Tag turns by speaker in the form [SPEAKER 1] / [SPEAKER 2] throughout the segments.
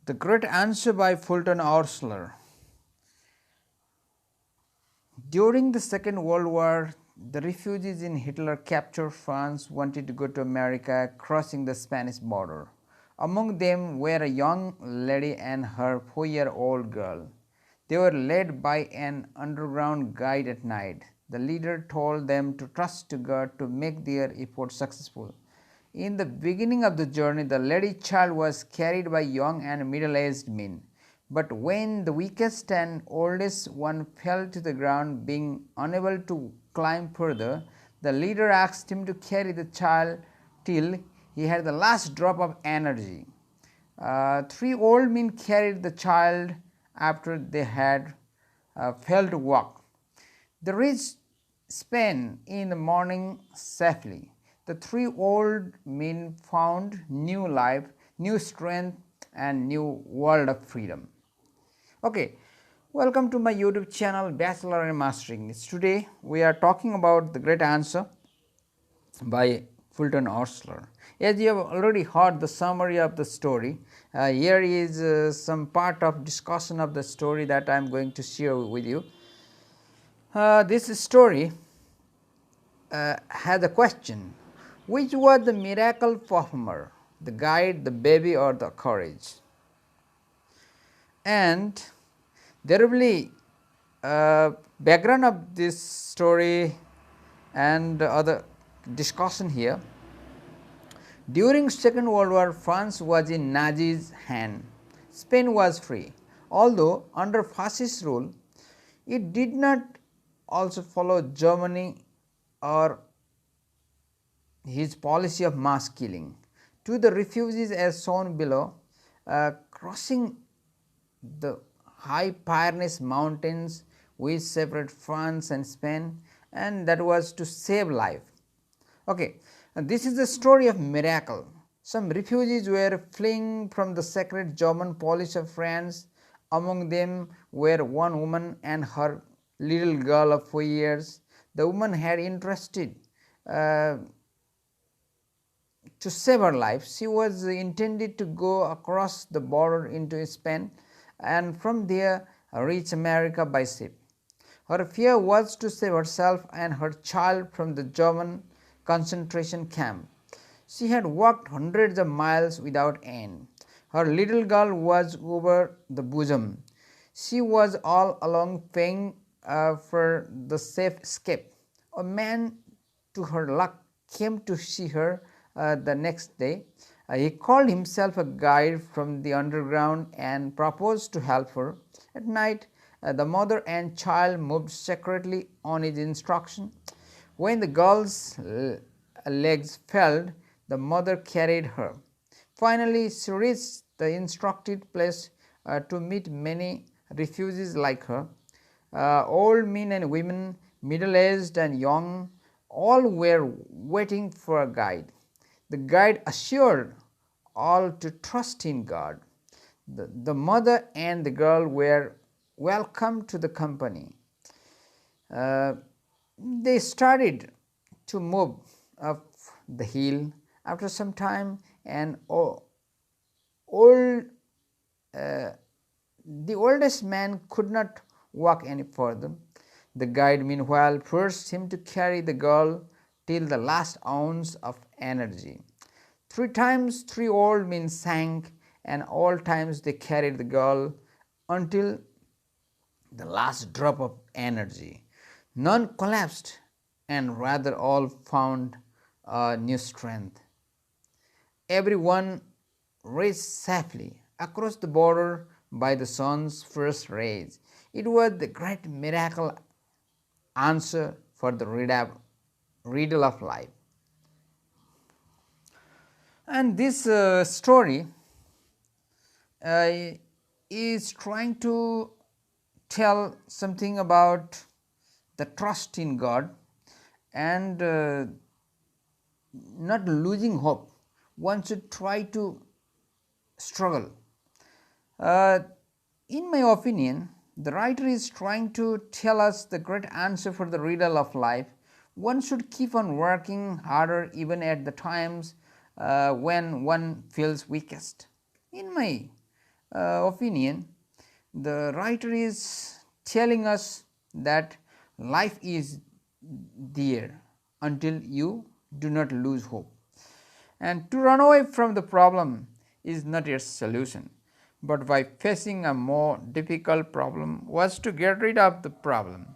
[SPEAKER 1] The Great Answer by Fulton Oursler. During the Second World War, the refugees in Hitler captured France wanted to go to America, crossing the Spanish border. Among them were a young lady and her 4-year-old girl. They were led by an underground guide at night. The leader told them to trust to God to make their effort successful. In the beginning of the journey, the lady child was carried by young and middle-aged men. But when the weakest and oldest one fell to the ground, being unable to climb further, the leader asked him to carry the child till he had the last drop of energy. 3 old men carried the child after they had failed to walk. They reached Spain in the morning safely. The 3 old men found new life, new strength, and new world of freedom. Okay, welcome to my YouTube channel Bachelor in Mastering. Today we are talking about The Great Answer by Fulton Oursler. As you have already heard the summary of the story, here is some part of discussion of the story that I am going to share with you. This story has a question: which was the miracle performer, the guide, the baby, or the courage? And there will be background of this story and other discussion here. During Second World War, France was in Nazis' hand. Spain was free. Although under fascist rule, it did not also follow Germany or his policy of mass killing. To the refugees, as shown below, crossing the high Pyrenees mountains which separate France and Spain, and that was to save life. Okay, this is the story of miracle. Some refugees were fleeing from the sacred German policy of France. Among them were one woman and her little girl of 4 years. The woman had entrusted to save her life. She was intended to go across the border into Spain and from there reach America by ship. Her fear was to save herself and her child from the German concentration camp. She had walked hundreds of miles without end. Her little girl was over the bosom. She was all along praying for the safe escape. A man, to her luck, came to see her the next day. He called himself a guide from the underground and proposed to help her. At night, the mother and child moved secretly on his instruction. When the girl's legs failed, the mother carried her. Finally, she reached the instructed place to meet many refugees like her. Old men and women, middle-aged and young, all were waiting for a guide. The guide assured all to trust in God. The mother and the girl were welcomed to the company. They started to move up the hill. After some time, the oldest man could not walk any further. The guide meanwhile forced him to carry the girl till the last ounce of energy. 3 times 3 old men sank, and all times they carried the girl until the last drop of energy. None collapsed, and rather all found new strength. Everyone reached safely across the border by the sun's first rays. It was the great miracle answer for the riddle of life. And this story is trying to tell something about the trust in God and not losing hope. One should try to struggle. In my opinion, the writer is trying to tell us the great answer for the riddle of life. One should keep on working harder even at the times when one feels weakest. In my opinion, the writer is telling us that life is there until you do not lose hope, and to run away from the problem is not a solution, but by facing a more difficult problem was to get rid of the problem.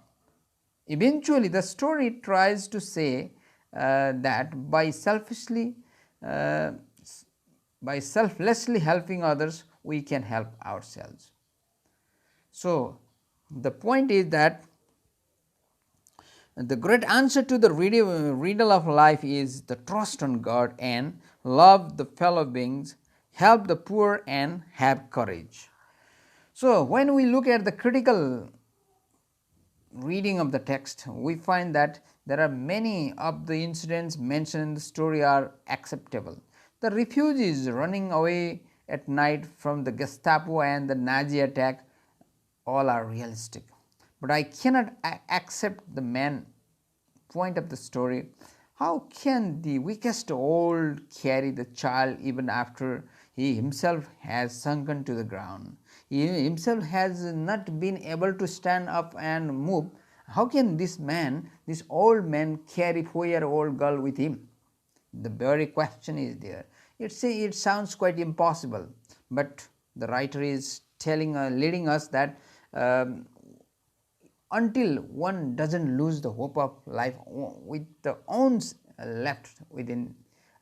[SPEAKER 1] Eventually, the story tries to say that uh, by selflessly helping others, we can help ourselves. So, the point is that the great answer to the riddle of life is the trust on God and love the fellow beings, help the poor and have courage. So, when we look at the critical reading of the text, we find that there are many of the incidents mentioned in the story are acceptable. The refugees running away at night from the Gestapo and the Nazi attack all are realistic, but I cannot accept the main point of the story. How can the weakest old carry the child even after he himself has sunken to the ground? He himself has not been able to stand up and move. How can this man, this old man, carry 4-year-old girl with him? The very question is there. It sounds quite impossible, but the writer is leading us that until one doesn't lose the hope of life with the ounce left within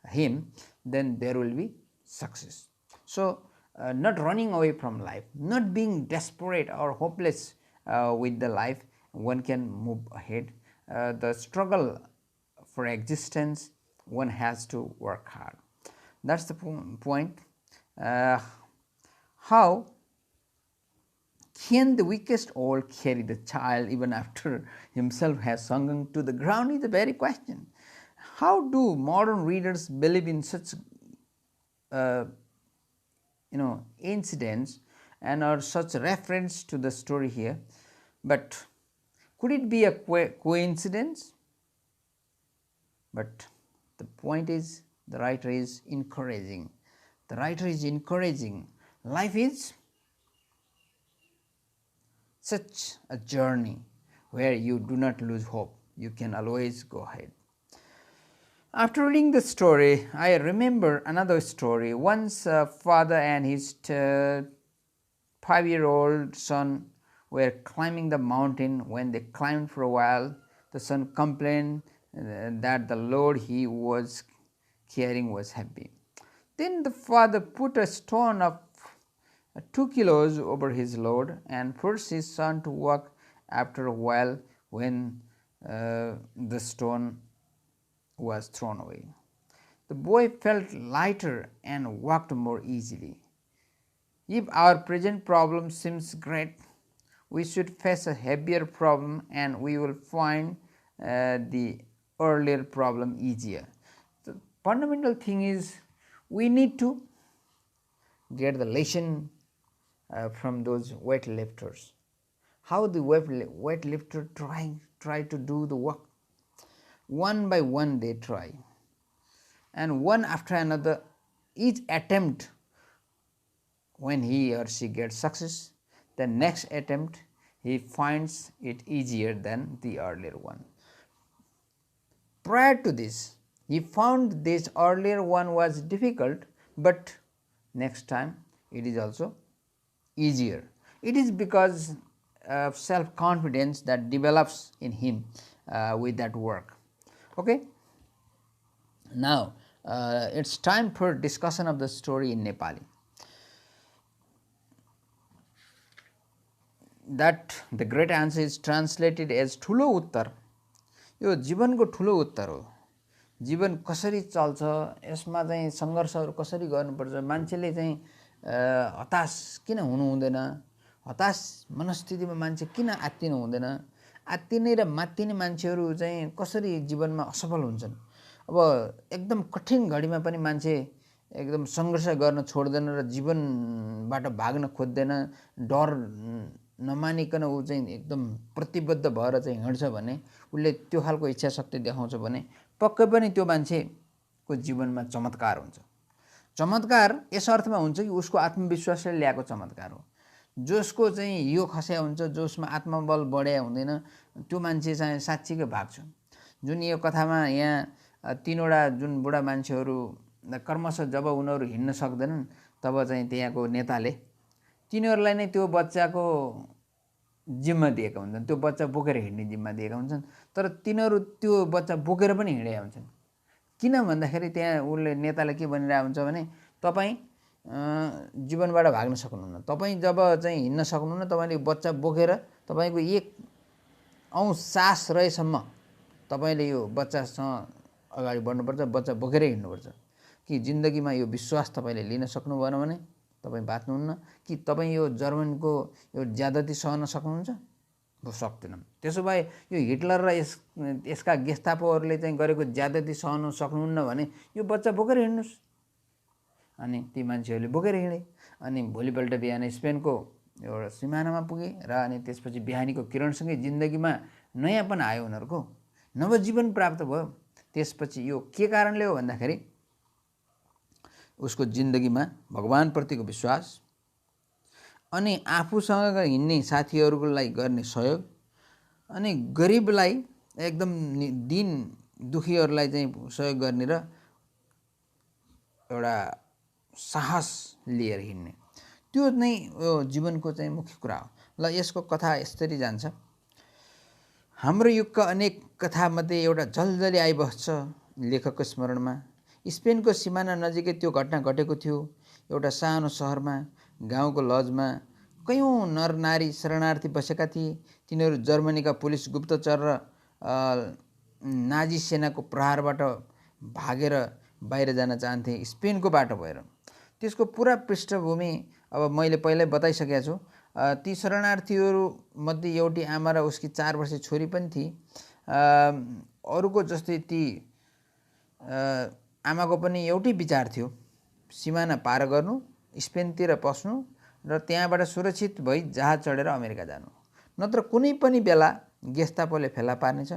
[SPEAKER 1] him, then there will be success. So, not running away from life, not being desperate or hopeless with the life, one can move ahead. The struggle for existence, one has to work hard. That is the point. How can the weakest old carry the child even after himself has sunken to the ground is the very question. How do modern readers believe in such incidents and or such reference to the story here? But could it be a coincidence? But the point is, the writer is encouraging. The writer is encouraging. Life is such a journey where you do not lose hope. You can always go ahead. After reading the story, I remember another story. Once a father and his 5-year-old son were climbing the mountain. When they climbed for a while, the son complained that the load he was carrying was heavy. Then the father put a stone of 2 kilos over his load and forced his son to walk. After a while, when the stone was thrown away, the boy felt lighter and walked more easily. If our present problem seems great, we should face a heavier problem and we will find the earlier problem easier. The fundamental thing is we need to get the lesson from those weightlifters. How the weightlifter try to do the work. One by one they try, and one after another, each attempt, when he or she gets success, the next attempt he finds it easier than the earlier one. Prior to this, he found this earlier one was difficult, but next time it is also easier. It is because of self-confidence that develops in him with that work. Okay. Now, it's time for discussion of the story in Nepali. That the great answer is translated as ठुलो उत्तर. यो जीवनको ठुलो उत्तर हो. जीवन कसरी चल्छ, यसमा चाहिँ सङ्घर्षहरू कसरी गर्नुपर्छ, मान्छेले चाहिँ हताश किन हुनु हुँदैन, हताश मनस्थितिमा मान्छे किन आत्तिनु हुँदैन, आत्तिने र मात्तिने मान्छेहरू चाहिँ कसरी जीवनमा असफल हुन्छन्. अब एकदम कठिन घडीमा पनि मान्छे एकदम सङ्घर्ष गर्न छोड्दैन र जीवनबाट भाग्न खोज्दैन, डर नमानिकन ऊ चाहिँ एकदम प्रतिबद्ध भएर चाहिँ हिँड्छ भने, उसले त्यो खालको इच्छा शक्ति देखाउँछ भने पक्कै पनि त्यो मान्छेको जीवनमा चमत्कार हुन्छ. चमत्कार यस अर्थमा हुन्छ कि उसको आत्मविश्वासले ल्याएको चमत्कार हो। जसको चाहिँ यो खस्या हुन्छ, जसमा आत्मबल बढ्या हुँदैन, त्यो मान्छे चाहिँ साँच्चीकै भाग्छ। जुन यो कथामा यहाँ तीनवटा जुन बुढा मान्छेहरू कर्मशः जब उनीहरू हिँड्न सक्दैनन् तब चाहिँ त्यहाँको नेताले तिनीहरूलाई नै त्यो बच्चाको जिम्मा दिएका हुन्छन्, त्यो बच्चा बोकेर हिँड्ने जिम्मा दिएका हुन्छन्। तर तिनीहरू त्यो बच्चा बोकेर पनि हिँडेका हुन्छन्। किन भन्दाखेरि त्यहाँ उसले नेताले के भनिरहेको हुन्छ भने तपाईँ जीवनबाट भाग्न सक्नुहुन्न, तपाईँ जब चाहिँ हिँड्न सक्नुहुन्न तपाईँले बच्चा बोकेर तपाईँको 1 औँस सास रहेसम्म तपाईँले यो बच्चासँग अगाडि बढ्नुपर्छ, बच्चा बोकेरै हिँड्नुपर्छ। कि जिन्दगीमा यो विश्वास तपाईँले लिन सक्नु भएन भने तपाईँ बाँच्नुहुन्न। कि तपाईँ यो जर्मनको यो ज्यादती सहन सक्नुहुन्छ? सक्दैनन्। त्यसो भए यो हिटलर र यसका गेस्तापोहरूले चाहिँ गरेको ज्यादती सहन सक्नुहुन्न भने यो बच्चा बोकेर हिँड्नुहोस्। अनि ती मान्छेहरूले बोकेर हिँडे। अनि भोलिपल्ट बिहान स्पेनको एउटा सिमानामा पुगे र अनि त्यसपछि बिहानीको किरणसँगै जिन्दगीमा नयाँपन आयो, उनीहरूको नवजीवन प्राप्त भयो। त्यसपछि यो के कारणले हो भन्दाखेरि उसको जिन्दगीमा भगवानप्रतिको विश्वास अनि आफूसँग हिँड्ने साथीहरूलाई गर्ने सहयोग अनि गरिबलाई एकदम दिन दुखीहरूलाई चाहिँ सहयोग गर्ने र एउटा साहस लिएर हिँड्ने, त्यो नै जीवनको चाहिँ मुख्य कुरा हो। ल यसको कथा यसरी जान्छ। हाम्रो युगका अनेक कथामध्ये एउटा जलजली आइबस्छ लेखकको स्मरणमा। स्पेनको सिमाना नजिकै त्यो घटना घटेको थियो। एउटा सानो सहरमा गाउँको लजमा कयौँ नरनारी शरणार्थी बसेका थिए। तिनीहरू जर्मनीका पुलिस, गुप्तचर र नाजी सेनाको प्रहारबाट भागेर बाहिर जान चाहन्थे, स्पेनको बाटो भएर। त्यसको पुरा पृष्ठभूमि अब मैले पहिल्यै बताइसकेको छु। ती शरणार्थीहरू मध्ये एउटी आमा र उसकी 4 वर्षीय छोरी पनि थिए। अरूको जस्तै ती आमाको पनि एउटै विचार थियो, सिमाना पार गर्नु, स्पेनतिर पस्नु र त्यहाँबाट सुरक्षित भई जहाज चढेर अमेरिका जानु, नत्र कुनै पनि बेला गेस्तापोले फेला पार्नेछ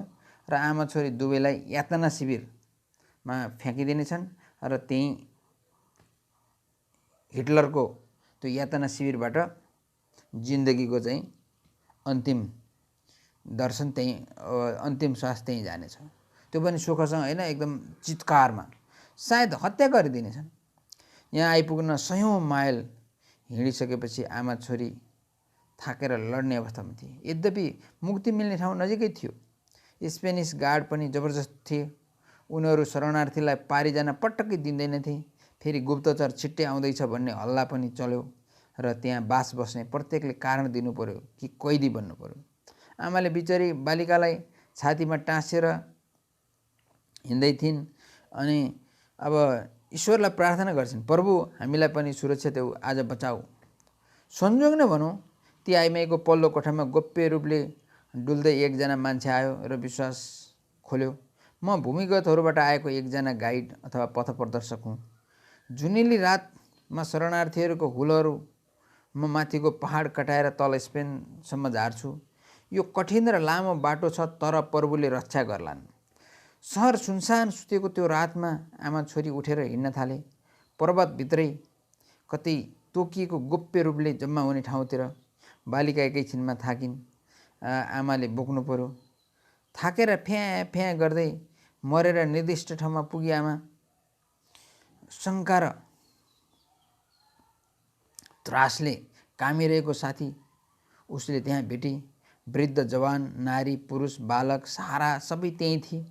[SPEAKER 1] र आमा छोरी दुवैलाई यातना शिविरमा फ्याँकिदिनेछन् र त्यही हिटलरको त्यो यातना शिविरबाट जिन्दगीको चाहिँ अन्तिम दर्शन त्यही, अन्तिम श्वास त्यही जानेछ। त्यो पनि सुखसँग होइन, एकदम चित्कारमा, सायद हत्या गरिदिनेछन्। यहाँ आइपुग्न सयौँ माइल हिँडिसकेपछि आमा छोरी थाकेर लड्ने अवस्थामा थिए। यद्यपि मुक्ति मिल्ने ठाउँ नजिकै थियो। स्पेनिस गार्ड पनि जबरजस्त थिए। उनीहरू शरणार्थीलाई पारी जान पटक्कै दिँदैनथे। फेरि गुप्तचर छिट्टै आउँदैछ भन्ने हल्ला पनि चल्यो र त्यहाँ बास बस्ने प्रत्येकले कारण दिनु पर्यो कि कैदी बन्नु पर्यो। आमाले बिचरी बालिकालाई छातीमा टाँसेर हिँड्दै थिइन् अनि अब ईश्वरलाई प्रार्थना गर्छन्, प्रभु हामीलाई पनि सुरक्षा देऊ, आज बचाऊ। संयोग नै भनौँ ती आइमाईको पल्लो कोठामा गोप्य रूपले डुल्दै एकजना मान्छे आयो र विश्वास खोल्यो, म भूमिगतहरूबाट आएको एकजना गाइड अथवा पथ प्रदर्शक हुँ। जुनेली रातमा शरणार्थीहरूको हुलहरू म माथिको पहाड कटाएर तल स्पेनसम्म झार्छु। यो कठिन र लामो बाटो छ, तर प्रभुले रक्षा गर्लान्। सहर सुनसान सुतेको त्यो रातमा आमा छोरी उठेर हिँड्न थाले। पर्वतभित्रै कतै तोकिएको गोप्य रूपले जम्मा हुने ठाउँतिर। बालिका एकैछिनमा थाकिन्। आमाले बोक्नु पर्यो। थाकेर फ्याँ फ्याँ गर्दै मरेर निर्दिष्ट ठाउँमा पुगी आमा। शङ्का र त्रासले कामिरहेको साथी उसले त्यहाँ भेटी। वृद्ध, जवान, नारी, पुरुष, बालक, सारा सबै त्यहीँ थिए।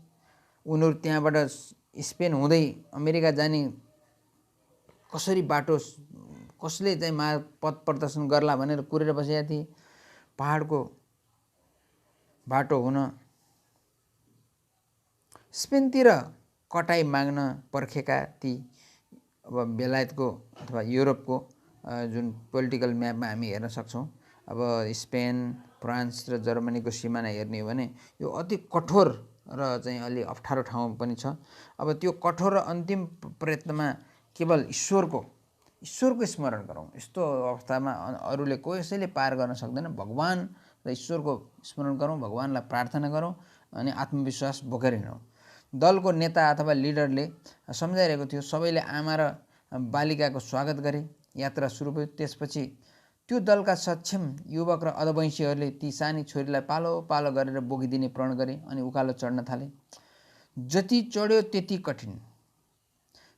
[SPEAKER 1] उनीहरू त्यहाँबाट स्पेन हुँदै अमेरिका जाने कसरी बाटो, कसले चाहिँ पथ प्रदर्शन गर्ला भनेर कुरेर बसेका थिए। पहाडको बाटो हुन स्पेनतिर कटाई माग्न पर्खेका ती अब बेलायतको अथवा युरोपको जुन पोलिटिकल म्यापमा हामी हेर्न सक्छौँ। अब स्पेन, फ्रान्स र जर्मनीको सिमाना हेर्ने हो भने यो अति कठोर र चाहिँ अलि अप्ठ्यारो ठाउँ पनि छ। अब त्यो कठोर र अन्तिम प्रयत्नमा केवल ईश्वरको स्मरण गरौँ। यस्तो अवस्थामा अरूले कसैले पार गर्न सक्दैन। भगवान र ईश्वरको स्मरण गरौँ, भगवानलाई प्रार्थना गरौँ अनि आत्मविश्वास बोकेर हिँडौँ। दलको नेता अथवा लिडरले सम्झाइरहेको थियो, सबैले आमा र बालिकाको स्वागत गरे। यात्रा सुरु भयो। त्यसपछि त्यो दलका सक्षम युवक र अधवैंशीहरूले ती सानी छोरीलाई पालो पालो गरेर बोकिदिने प्रण गरे अनि उकालो चढ्न थाले। जति चढ्यो त्यति कठिन।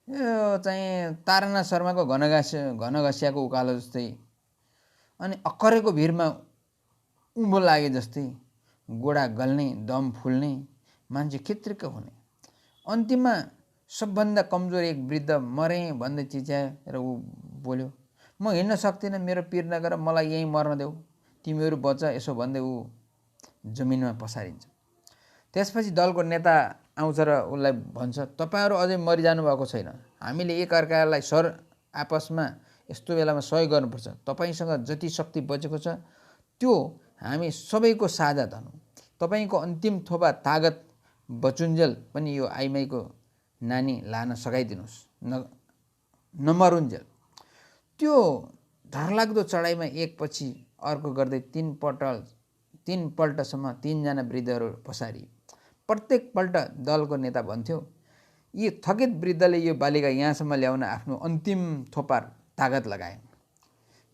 [SPEAKER 1] यो चाहिँ तारानाथ शर्माको घनघसियाको उकालो जस्तै अनि अक्करेको भिरमा उँभो लागे जस्तै, गोडा गल्ने, दम फुल्ने, मान्छे खित्रिक्क हुने। अन्तिममा सबभन्दा कमजोर एक वृद्ध मरे भन्दै चिच्याएर ऊ बोल्यो, म हिँड्न सक्दिनँ, मेरो पिर नगर, मलाई यहीँ मर्न देऊ, तिमीहरू बच, यसो भन्दै ऊ जमिनमा पसारिन्छ। त्यसपछि दलको नेता आउँछ र उसलाई भन्छ, तपाईहरू अझै मरिजानु भएको छैन, हामीले एकअर्कालाई आपसमा यस्तो बेलामा सहयोग गर्नुपर्छ। तपाईसँग जति शक्ति बचेको छ त्यो हामी सबैको साझा धन हो। तपाईको अन्तिम थोपा तागत बचुन्जेल पनि यो आइमाईको नानी लान सघाइदिनुहोस्, नमरुन्जेल। त्यो डरलाग्दो चढाइमा एकपछि अर्को गर्दै तीन पल्टसम्म 3 जना वृद्धहरू पसारिए। प्रत्येक पल्ट दलको नेता भन्थ्यो, यी थकित वृद्धले यो बालिका यहाँसम्म ल्याउन आफ्नो अन्तिम थोपा तागत लगाए।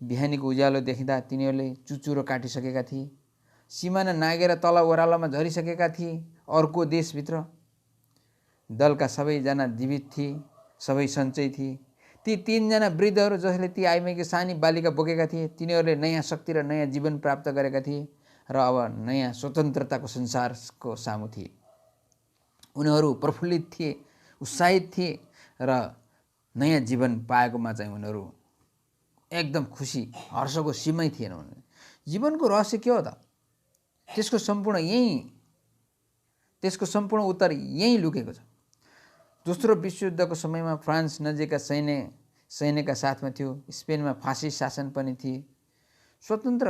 [SPEAKER 1] बिहानीको उज्यालो देखिँदा तिनीहरूले चुचुरो काटिसकेका थिए, सिमाना नागेर तल ओह्रालोमा झरिसकेका थिए। अर्को देशभित्र दलका सबैजना जीवित थिए, सबै सन्चै थिए। ती 3 जना वृद्धहरू जसले ती आइमाईकी सानी बालिका बोकेका थिए, तिनीहरूले नयाँ शक्ति र नयाँ जीवन प्राप्त गरेका थिए र अब नयाँ स्वतन्त्रताको संसारको सामु थिए। उनीहरू प्रफुल्लित थिए, उत्साहित थिए र नयाँ जीवन पाएकोमा चाहिँ उनीहरू एकदम खुसी, हर्षको सीमै थिएन। जीवनको रहस्य के हो त? त्यसको सम्पूर्ण उत्तर यहीँ लुकेको छ। दोस्रो विश्वयुद्धको समयमा फ्रान्स नजिकका सैन्यका साथमा थियो। स्पेनमा फाँसी शासन पनि थिए। स्वतन्त्र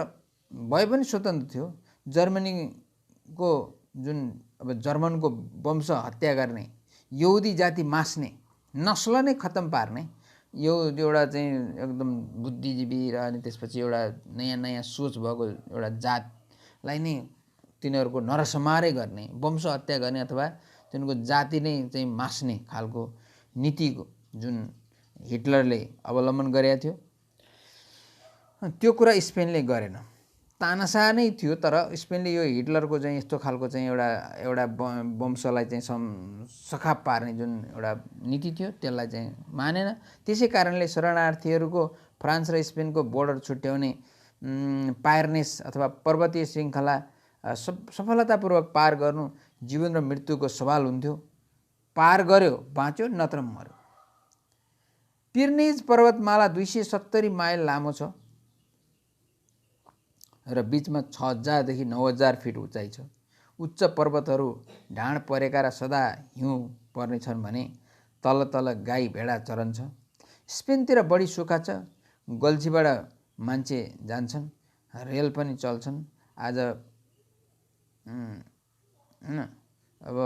[SPEAKER 1] भए पनि स्वतन्त्र थियो। जर्मनीको जर्मनको वंश हत्या गर्ने, यहुदी जाति मास्ने, नस्ल नै खत्तम पार्ने यो एउटा चाहिँ एकदम बुद्धिजीवी र अनि त्यसपछि एउटा नयाँ सोच भएको एउटा जातलाई नै तिनीहरूको नरसंहारै गर्ने, वंश हत्या गर्ने अथवा तिनीहरूको जाति नै चाहिँ मास्ने खालको नीतिको जुन हिटलरले अवलम्बन गरेको थियो, त्यो कुरा स्पेनले गरेन। तानाशाह नै थियो, तर स्पेनले यो हिटलरको चाहिँ यस्तो खालको चाहिँ एउटा वंशलाई चाहिँ सखाप पार्ने जुन एउटा नीति थियो त्यसलाई चाहिँ मानेन। त्यसै कारणले शरणार्थीहरूको फ्रान्स र स्पेनको बोर्डर छुट्याउने पायरनेस अथवा पर्वतीय श्रृङ्खला सफलतापूर्वक पार गर्नु जीवन र मृत्युको सवाल हुन्थ्यो। पार गर्यो बाँच्यो, नत्र मर्यो। पिर्नेज पर्वतमाला 270 माइल लामो छ र बीचमा 6000 देखि 9000 फिट उचाइ छ। उच्च पर्वतहरू ढाड परेका र सदा हिउँ पर्ने छन् भने तल तल गाई भेडा चरन्छ। स्पेनतिर बढी सुक्खा छ। गल्छीबाट मान्छे जान्छन्, रेल पनि चल्छन्। आज अब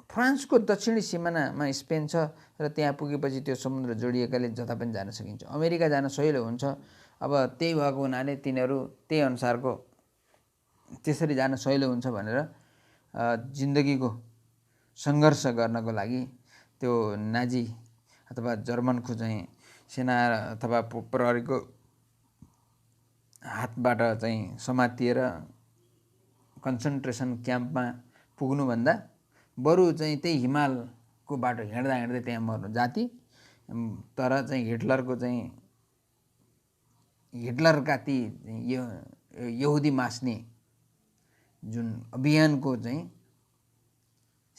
[SPEAKER 1] फ्रान्सको दक्षिणी सिमानामा स्पेन छ र त्यहाँ पुगेपछि त्यो समुद्र जोडिएकाले जता पनि जान सकिन्छ। अमेरिका जान सजिलो हुन्छ। अब त्यही भएको हुनाले तिनीहरू त्यही अनुसारको त्यसरी जान सजिलो हुन्छ भनेर जिन्दगीको सङ्घर्ष गर्नको लागि त्यो नाजी अथवा जर्मनको चाहिँ सेना अथवा प्रहरीको हातबाट चाहिँ समातिएर कन्सन्ट्रेसन क्याम्पमा पुग्नुभन्दा बरु चाहिँ त्यही हिमालको बाटो हिँड्दा हिँड्दै त्यहाँ मर्नु जाति। तर चाहिँ हिटलरका ती यहुदी मास्ने जुन अभियानको चाहिँ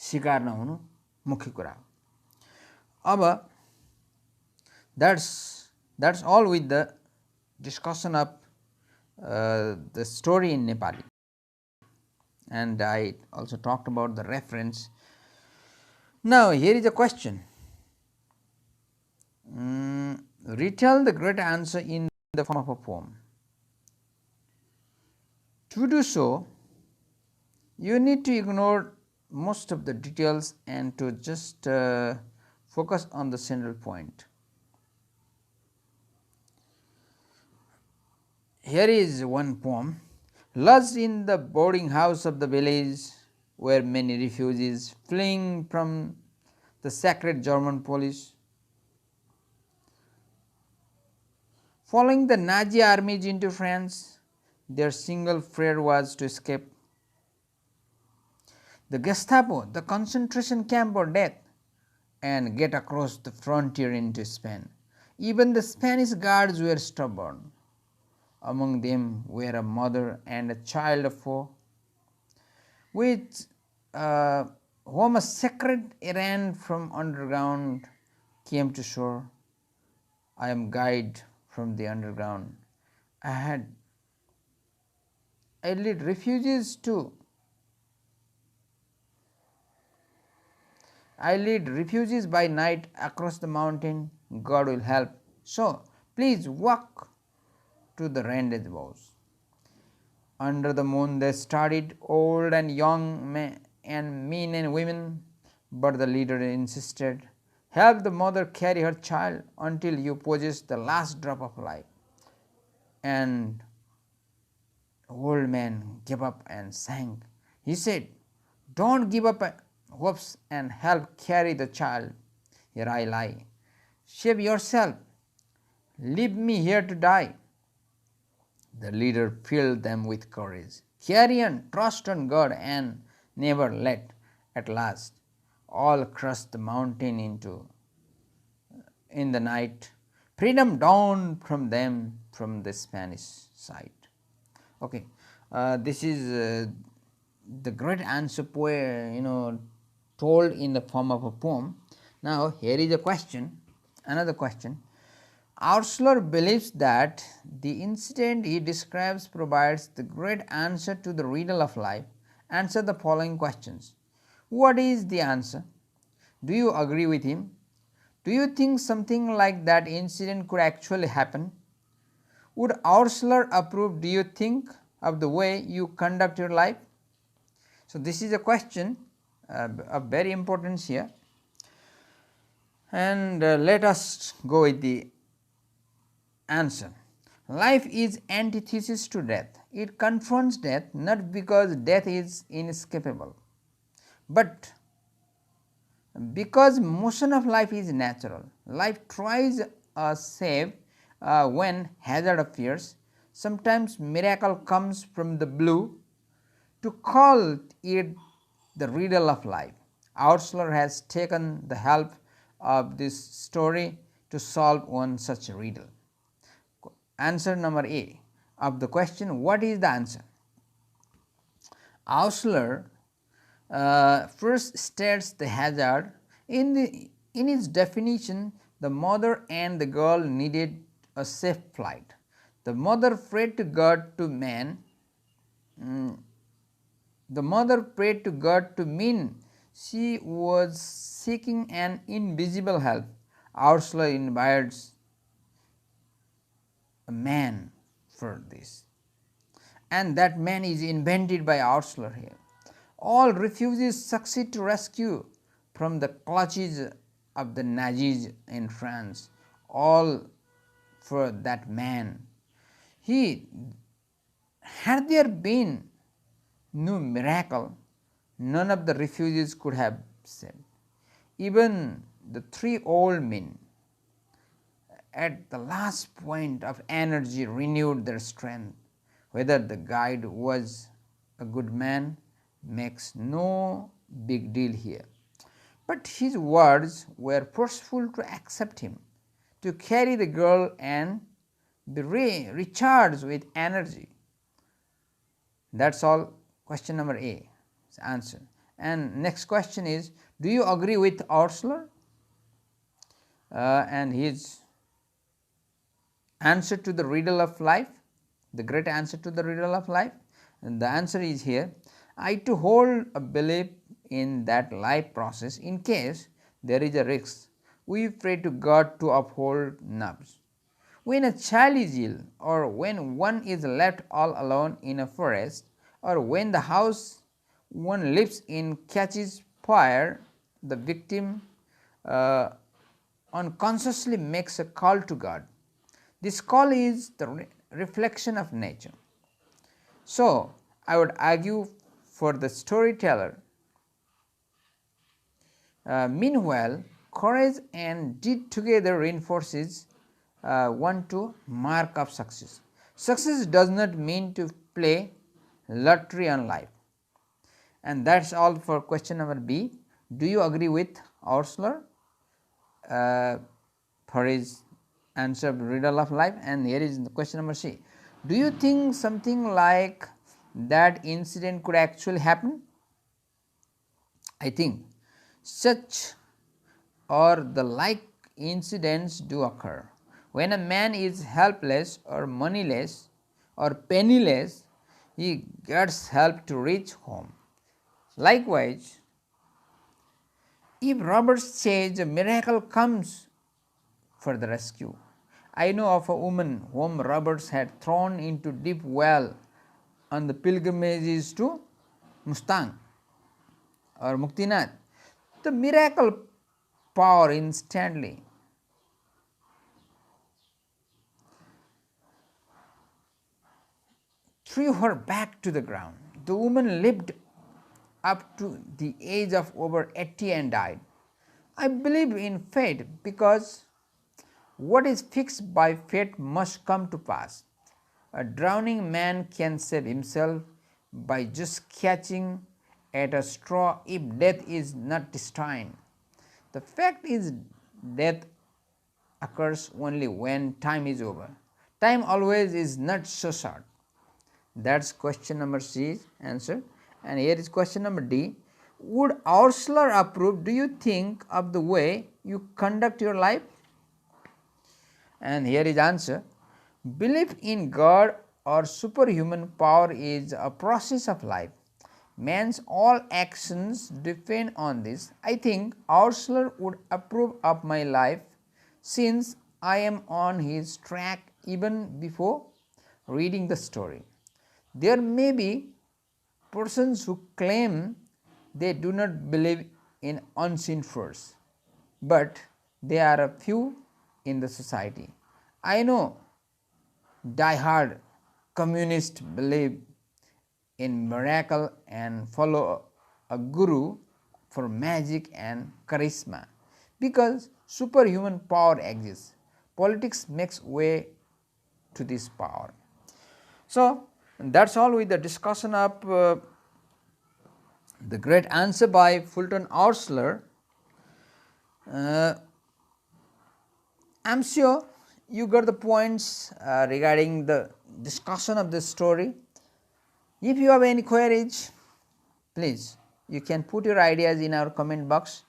[SPEAKER 1] शिकार नहुनु मुख्य कुरा हो। अब that's all with the discussion of the story in Nepali, and I also talked about the reference. Now here is a question. Retell the great answer in the form of a poem. To do so, you need to ignore most of the details and to just focus on the central point. Here is one poem. Lodged in the boarding house of the village were many refugees fleeing from the sacred German police. Following the Nazi armies into France, their single fear was to escape the Gestapo, the concentration camp or death, and get across the frontier into Spain. Even the Spanish guards were stubborn. Among them were a mother and a child of 4, with whom a sacred errand from underground came to shore. I am guide from the underground. I lead refugees to I lead refugees by night across the mountain. God will help. So please walk to the rendezvous. Under the moon they studied, old and young, men and women, but the leader insisted, help the mother carry her child until you possess the last drop of life. And the old man gave up and sank. He said, don't give up hopes and help carry the child. Here I lie. Save yourself. Leave me here to die. The leader filled them with courage. Carry on, trust on God, and never let. At last, all crossed the mountain in the night. Freedom dawned from them from the Spanish side. Okay, this is the great answer told in the form of a poem. Now here is a question, another question. Oursler believes that the incident he describes provides the great answer to the riddle of life. Answer the following questions. What is the answer? Do you agree with him? Do you think something like that incident could actually happen? Would Oursler approve, do you think, of the way you conduct your life? So this is a question of very importance here, and let us go with the answer. Life is antithesis to death. It confronts death not because death is inescapable, but because motion of life is natural. Life tries a save when hazard appears. Sometimes miracle comes from the blue. To call it the riddle of life, Oursler has taken the help of this story to solve one such riddle. Answer number A of the question, what is the answer? Oursler first states the hazard. In its definition, the mother and the girl needed a safe flight. The mother prayed to God to mean she was seeking an invisible help. Oursler invites a man for this, and that man is invented by Oursler here. All refugees succeed to rescue from the clutches of the Nazis in France, all for that man. Had there been no miracle, none of the refugees could have saved. Even the 3 old men, at the last point of energy, renewed their strength. Whether the guide was a good man makes no big deal here, but his words were forceful to accept him, to carry the girl and be recharged with energy. That's all. Question number A is answer. And next question is, do you agree with Oursler and his answer to the riddle of life, the great answer to the riddle of life? And the answer is here. I too hold a belief in that life process. In case there is a risk, we pray to God to uphold nerves. When a child is ill, or when one is left all alone in a forest, or when the house one lives in catches fire, the victim unconsciously makes a call to God. This call is the reflection of nature. So, I would argue for the storyteller. Meanwhile, courage and deed together reinforces want to mark of success. Success does not mean to play lottery on life. And that is all for question number B. Do you agree with Oursler for his answer of riddle of life? And here is the question number C. Do you think something like that incident could actually happen? I think such or the like incidents do occur. When a man is helpless or moneyless or penniless, he gets help to reach home. Likewise, if robbers says a miracle comes for the rescue. I know of a woman whom robbers had thrown into deep well on the pilgrimages to Mustang or Muktinath. The miracle power instantly threw her back to the ground. The woman lived up to the age of over 80 and died. I believe in fate because what is fixed by fate must come to pass. A drowning man can save himself by just catching at a straw if death is not destined. The fact is, death occurs only when time is over. Time always is not so short. That is question number C answer. And here is question number D. Would Oursler approve, do you think, of the way you conduct your life? And here is answer. Belief in God or superhuman power is a process of life. Man's all actions depend on this. I think Oursler would approve of my life since I am on his track even before reading the story. There may be persons who claim they do not believe in unseen force, but there are a few in the society. I know die-hard communists believe in miracle and follow a guru for magic and charisma because superhuman power exists. Politics makes way to this power. So, that is all with the discussion of the great answer by Fulton Oursler. I am sure you got the points regarding the discussion of this story. If you have any queries, please you can put your ideas in our comment box.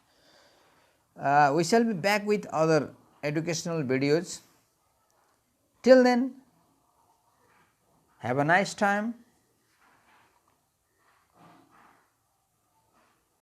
[SPEAKER 1] We shall be back with other educational videos. Till then, have a nice time.